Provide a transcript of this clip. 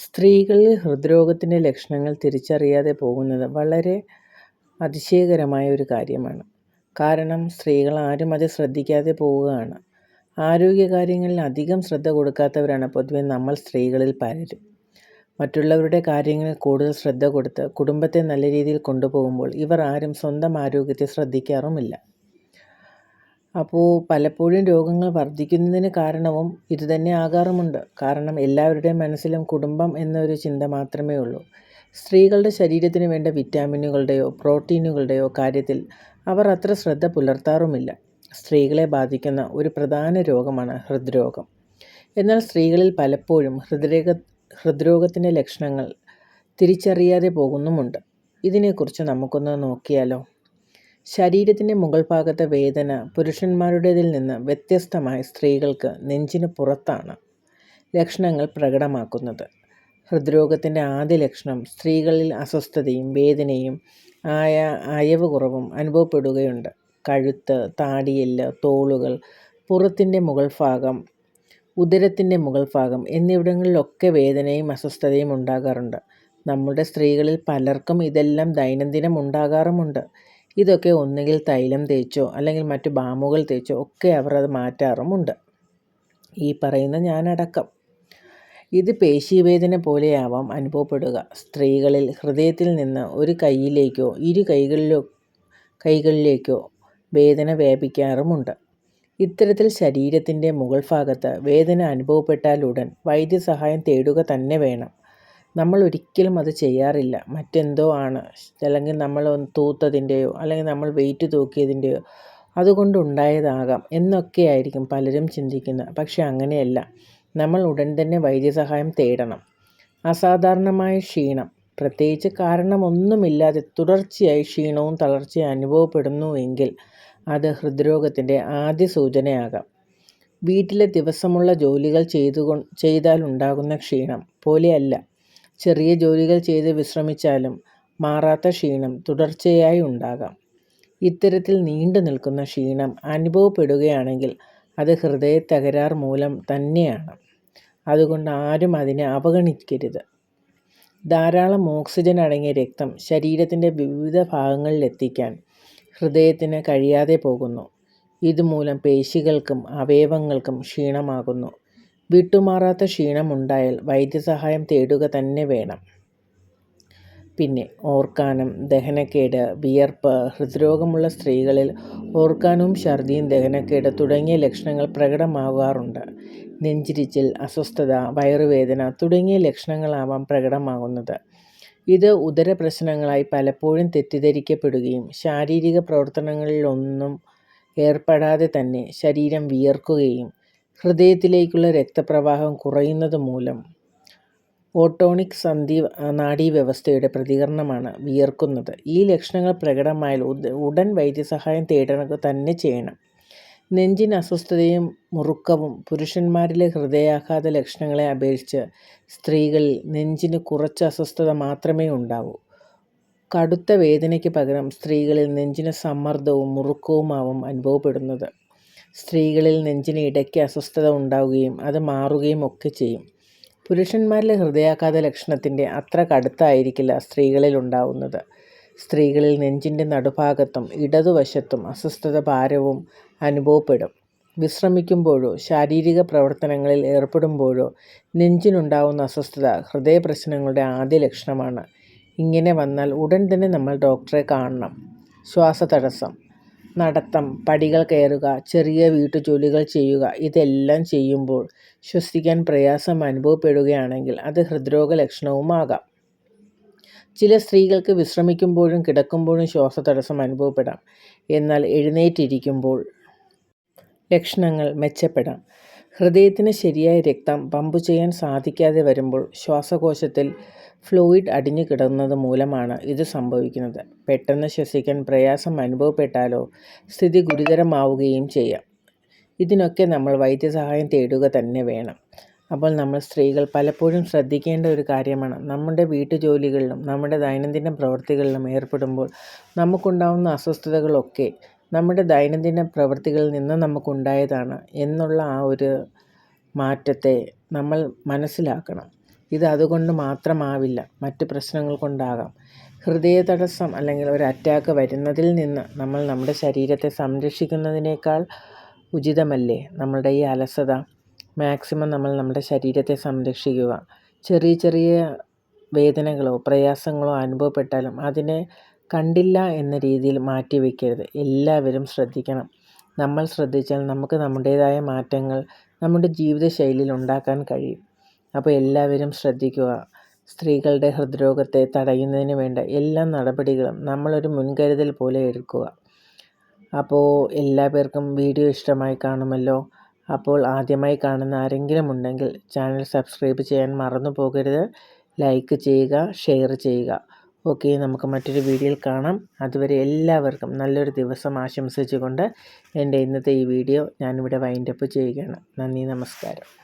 സ്ത്രീകളിൽ ഹൃദ്രോഗത്തിൻ്റെ ലക്ഷണങ്ങൾ തിരിച്ചറിയാതെ പോകുന്നത് വളരെ അതിശയകരമായ ഒരു കാര്യമാണ്. കാരണം സ്ത്രീകൾ ആരും അത് ശ്രദ്ധിക്കാതെ പോവുകയാണ്. ആരോഗ്യകാര്യങ്ങളിൽ അധികം ശ്രദ്ധ കൊടുക്കാത്തവരാണ് പൊതുവെ നമ്മൾ സ്ത്രീകളിൽ പലരും. മറ്റുള്ളവരുടെ കാര്യങ്ങളിൽ കൂടുതൽ ശ്രദ്ധ കൊടുത്ത് കുടുംബത്തെ നല്ല രീതിയിൽ കൊണ്ടുപോകുമ്പോൾ ഇവർ ആരും സ്വന്തം ആരോഗ്യത്തെ ശ്രദ്ധിക്കാറുമില്ല. അപ്പോൾ പലപ്പോഴും രോഗങ്ങൾ വർദ്ധിക്കുന്നതിന് കാരണവും ഇതുതന്നെ ആകാറുമുണ്ട്. കാരണം എല്ലാവരുടെയും മനസ്സിലും കുടുംബം എന്നൊരു ചിന്ത മാത്രമേ ഉള്ളൂ. സ്ത്രീകളുടെ ശരീരത്തിന് വേണ്ട വിറ്റാമിനുകളുടെയോ പ്രോട്ടീനുകളുടെയോ കാര്യത്തിൽ അവർ അത്ര ശ്രദ്ധ പുലർത്താറുമില്ല. സ്ത്രീകളെ ബാധിക്കുന്ന ഒരു പ്രധാന രോഗമാണ് ഹൃദ്രോഗം. എന്നാൽ സ്ത്രീകളിൽ പലപ്പോഴും ഹൃദ്രോഗത്തിൻ്റെ ലക്ഷണങ്ങൾ തിരിച്ചറിയാതെ പോകുന്നുമുണ്ട്. ഇതിനെക്കുറിച്ച് നമുക്കൊന്ന് നോക്കിയാലോ. ശരീരത്തിൻ്റെ മുകൾ ഭാഗത്തെ വേദന പുരുഷന്മാരുടേതിൽ നിന്ന് വ്യത്യസ്തമായി സ്ത്രീകൾക്ക് നെഞ്ചിന് പുറത്താണ് ലക്ഷണങ്ങൾ പ്രകടമാക്കുന്നത്. ഹൃദ്രോഗത്തിൻ്റെ ആദ്യ ലക്ഷണം സ്ത്രീകളിൽ അസ്വസ്ഥതയും വേദനയും അയവ് കുറവും അനുഭവപ്പെടുകയുണ്ട്. കഴുത്ത്, താടിയെല്ല്, തോളുകൾ, പുറത്തിൻ്റെ മുകൾ ഭാഗം, ഉദരത്തിൻ്റെ മുകൾ ഭാഗം എന്നിവിടങ്ങളിലൊക്കെ വേദനയും അസ്വസ്ഥതയും ഉണ്ടാകാറുണ്ട്. നമ്മുടെ സ്ത്രീകളിൽ പലർക്കും ഇതെല്ലാം ദൈനംദിനം ഉണ്ടാകാറുമുണ്ട്. ഇതൊക്കെ ഒന്നുകിൽ തൈലം തേച്ചോ അല്ലെങ്കിൽ മറ്റു ബാമുകൾ തേച്ചോ ഒക്കെ അവർ അത് മാറ്റാറുമുണ്ട്, ഈ പറയുന്ന ഞാനടക്കം. ഇത് പേശീവേദന പോലെയാവാം അനുഭവപ്പെടുക. സ്ത്രീകളിൽ ഹൃദയത്തിൽ നിന്ന് ഒരു കൈയിലേക്കോ ഇരു കൈകളിലേക്കോ വേദന വ്യാപിക്കാറുമുണ്ട്. ഇത്തരത്തിൽ ശരീരത്തിൻ്റെ മുകൾ ഭാഗത്ത് വേദന അനുഭവപ്പെട്ടാലുടൻ വൈദ്യസഹായം തേടുക തന്നെ വേണം. നമ്മൾ ഒരിക്കലും അത് ചെയ്യാറില്ല. മറ്റെന്തോ ആണ്, അല്ലെങ്കിൽ നമ്മൾ തൂത്തതിൻ്റെയോ അല്ലെങ്കിൽ നമ്മൾ വെയിറ്റ് തൂക്കിയതിൻ്റെയോ അതുകൊണ്ടുണ്ടായതാകാം എന്നൊക്കെയായിരിക്കും പലരും ചിന്തിക്കുന്നത്. പക്ഷെ അങ്ങനെയല്ല. നമ്മൾ ഉടൻ തന്നെ വൈദ്യസഹായം തേടണം. അസാധാരണമായ ക്ഷീണം, പ്രത്യേകിച്ച് കാരണമൊന്നുമില്ലാതെ തുടർച്ചയായി ക്ഷീണവും തളർച്ചയും അനുഭവപ്പെടുന്നുവെങ്കിൽ അത് ഹൃദ്രോഗത്തിൻ്റെ ആദ്യ സൂചനയാകാം. വീട്ടിലെ ദിവസമുള്ള ജോലികൾ ചെയ്താലുണ്ടാകുന്ന ക്ഷീണം പോലെയല്ല. ചെറിയ ജോലികൾ ചെയ്ത് വിശ്രമിച്ചാലും മാറാത്ത ക്ഷീണം തുടർച്ചയായി ഉണ്ടാകാം. ഇത്തരത്തിൽ നീണ്ടു നിൽക്കുന്ന ക്ഷീണം അനുഭവപ്പെടുകയാണെങ്കിൽ അത് ഹൃദയ തകരാർ മൂലം തന്നെയാണ്. അതുകൊണ്ട് ആരും അതിനെ അവഗണിക്കരുത്. ധാരാളം ഓക്സിജൻ അടങ്ങിയ രക്തം ശരീരത്തിൻ്റെ വിവിധ ഭാഗങ്ങളിലെത്തിക്കാൻ ഹൃദയത്തിന് കഴിയാതെ പോകുന്നു. ഇതുമൂലം പേശികൾക്കും അവയവങ്ങൾക്കും ക്ഷീണമാകുന്നു. വിട്ടുമാറാത്ത ക്ഷീണമുണ്ടായാൽ വൈദ്യസഹായം തേടുക തന്നെ വേണം. പിന്നെ ഓർക്കാനം, ദഹനക്കേട്, വിയർപ്പ്. ഹൃദ്രോഗമുള്ള സ്ത്രീകളിൽ ഓർക്കാനവും ഛർദിയും ദഹനക്കേട് തുടങ്ങിയ ലക്ഷണങ്ങൾ പ്രകടമാകാറുണ്ട്. നെഞ്ചിരിച്ചിൽ, അസ്വസ്ഥത, വയറുവേദന തുടങ്ങിയ ലക്ഷണങ്ങളാവാം പ്രകടമാകുന്നത്. ഇത് ഉദരപ്രശ്നങ്ങളായി പലപ്പോഴും തെറ്റിദ്ധരിക്കപ്പെടുകയും ശാരീരിക പ്രവർത്തനങ്ങളിലൊന്നും ഏർപ്പെടാതെ തന്നെ ശരീരം വിയർക്കുകയും ഹൃദയത്തിലേക്കുള്ള രക്തപ്രവാഹം കുറയുന്നത് മൂലം ഓട്ടോണിക് നാഡീവ്യവസ്ഥയുടെ പ്രതികരണമാണ് വിയർക്കുന്നത്. ഈ ലക്ഷണങ്ങൾ പ്രകടമായാൽ ഉടൻ വൈദ്യസഹായം തേടുക തന്നെ ചെയ്യണം. നെഞ്ചിന് അസ്വസ്ഥതയും മുറുക്കവും പുരുഷന്മാരിലെ ഹൃദയാഘാത ലക്ഷണങ്ങളെ അപേക്ഷിച്ച് സ്ത്രീകളിൽ നെഞ്ചിന് കുറച്ച് അസ്വസ്ഥത മാത്രമേ ഉണ്ടാവൂ. കടുത്ത വേദനയ്ക്ക് പകരം സ്ത്രീകളിൽ നെഞ്ചിന് സമ്മർദ്ദവും മുറുക്കവുമാവും അനുഭവപ്പെടുന്നത്. സ്ത്രീകളിൽ നെഞ്ചിന് ഇടയ്ക്ക് അസ്വസ്ഥത ഉണ്ടാവുകയും അത് മാറുകയും ഒക്കെ ചെയ്യും. പുരുഷന്മാരിലെ ഹൃദയാഘാത ലക്ഷണത്തിൻ്റെ അത്ര കടുത്തായിരിക്കില്ല സ്ത്രീകളിൽ ഉണ്ടാവുന്നത്. സ്ത്രീകളിൽ നെഞ്ചിൻ്റെ നടുഭാഗത്തും ഇടതുവശത്തും അസ്വസ്ഥത ഭാരവും അനുഭവപ്പെടും. വിശ്രമിക്കുമ്പോഴോ ശാരീരിക പ്രവർത്തനങ്ങളിൽ ഏർപ്പെടുമ്പോഴോ നെഞ്ചിനുണ്ടാവുന്ന അസ്വസ്ഥത ഹൃദയപ്രശ്നങ്ങളുടെ ആദ്യ ലക്ഷണമാണ്. ഇങ്ങനെ വന്നാൽ ഉടൻ തന്നെ നമ്മൾ ഡോക്ടറെ കാണണം. ശ്വാസതടസ്സം, നടത്തം, പടികൾ കയറുക, ചെറിയ വീട്ടുജോലികൾ ചെയ്യുക, ഇതെല്ലാം ചെയ്യുമ്പോൾ ശ്വസിക്കാൻ പ്രയാസം അനുഭവപ്പെടുകയാണെങ്കിൽ അത് ഹൃദ്രോഗ ലക്ഷണവുമാകാം. ചില സ്ത്രീകൾക്ക് വിശ്രമിക്കുമ്പോഴും കിടക്കുമ്പോഴും ശ്വാസതടസ്സം അനുഭവപ്പെടാം. എന്നാൽ എഴുന്നേറ്റിരിക്കുമ്പോൾ ലക്ഷണങ്ങൾ മെച്ചപ്പെടാം. ഹൃദയത്തിന് ശരിയായ രക്തം പമ്പ് ചെയ്യാൻ സാധിക്കാതെ വരുമ്പോൾ ശ്വാസകോശത്തിൽ ഫ്ലൂയിഡ് അടിഞ്ഞു കിടന്നത് മൂലമാണ് ഇത് സംഭവിക്കുന്നത്. പെട്ടെന്ന് ശ്വസിക്കാൻ പ്രയാസം അനുഭവപ്പെട്ടാലോ സ്ഥിതി ഗുരുതരമാവുകയും ചെയ്യാം. ഇതിനൊക്കെ നമ്മൾ വൈദ്യസഹായം തേടുക തന്നെ വേണം. അപ്പോൾ നമ്മൾ സ്ത്രീകൾ പലപ്പോഴും ശ്രദ്ധിക്കേണ്ട ഒരു കാര്യമാണ്, നമ്മുടെ വീട്ടുജോലികളിലും നമ്മുടെ ദൈനംദിന പ്രവൃത്തികളിലും ഏർപ്പെടുമ്പോൾ നമുക്കുണ്ടാവുന്ന അസ്വസ്ഥതകളൊക്കെ നമ്മുടെ ദൈനംദിന പ്രവൃത്തികളിൽ നിന്ന് നമുക്കുണ്ടായതാണ് എന്നുള്ള ആ ഒരു മാറ്റത്തെ നമ്മൾ മനസ്സിലാക്കണം. ഇത് അതുകൊണ്ട് മാത്രമാവില്ല, മറ്റ് പ്രശ്നങ്ങൾ കൊണ്ടാകാം. ഹൃദയതടസ്സം അല്ലെങ്കിൽ ഒരു അറ്റാക്ക് വരുന്നതിൽ നിന്ന് നമ്മൾ നമ്മുടെ ശരീരത്തെ സംരക്ഷിക്കുന്നതിനേക്കാൾ ഉചിതമല്ലേ നമ്മളുടെ ഈ അലസത? മാക്സിമം നമ്മൾ നമ്മുടെ ശരീരത്തെ സംരക്ഷിക്കുക. ചെറിയ ചെറിയ വേദനകളോ പ്രയാസങ്ങളോ അനുഭവപ്പെട്ടാലും അതിനെ കണ്ടില്ല എന്ന രീതിയിൽ മാറ്റി വയ്ക്കരുത്. എല്ലാവരും ശ്രദ്ധിക്കണം. നമ്മൾ ശ്രദ്ധിച്ചാൽ നമുക്ക് നമ്മുടേതായ മാറ്റങ്ങൾ നമ്മുടെ ജീവിതശൈലിയിൽ ഉണ്ടാക്കാൻ കഴിയും. അപ്പോൾ എല്ലാവരും ശ്രദ്ധിക്കുക. സ്ത്രീകളുടെ ഹൃദ്രോഗത്തെ തടയുന്നതിന് വേണ്ട എല്ലാ നടപടികളും നമ്മളൊരു മുൻകരുതൽ പോലെ എടുക്കുക. അപ്പോൾ എല്ലാ പേർക്കും വീഡിയോ ഇഷ്ടമായി കാണുമല്ലോ. അപ്പോൾ ആദ്യമായി കാണുന്ന ആരെങ്കിലും ഉണ്ടെങ്കിൽ ചാനൽ സബ്സ്ക്രൈബ് ചെയ്യാൻ മറന്നു പോകരുത്. ലൈക്ക് ചെയ്യുക, ഷെയർ ചെയ്യുക. ഓക്കെ, നമുക്ക് മറ്റൊരു വീഡിയോയിൽ കാണാം. അതുവരെ എല്ലാവർക്കും നല്ലൊരു ദിവസം ആശംസിച്ചുകൊണ്ട് എൻ്റെ ഇന്നത്തെ ഈ വീഡിയോ ഞാനിവിടെ വൈൻഡപ്പ് ചെയ്യുകയാണ്. നന്ദി, നമസ്കാരം.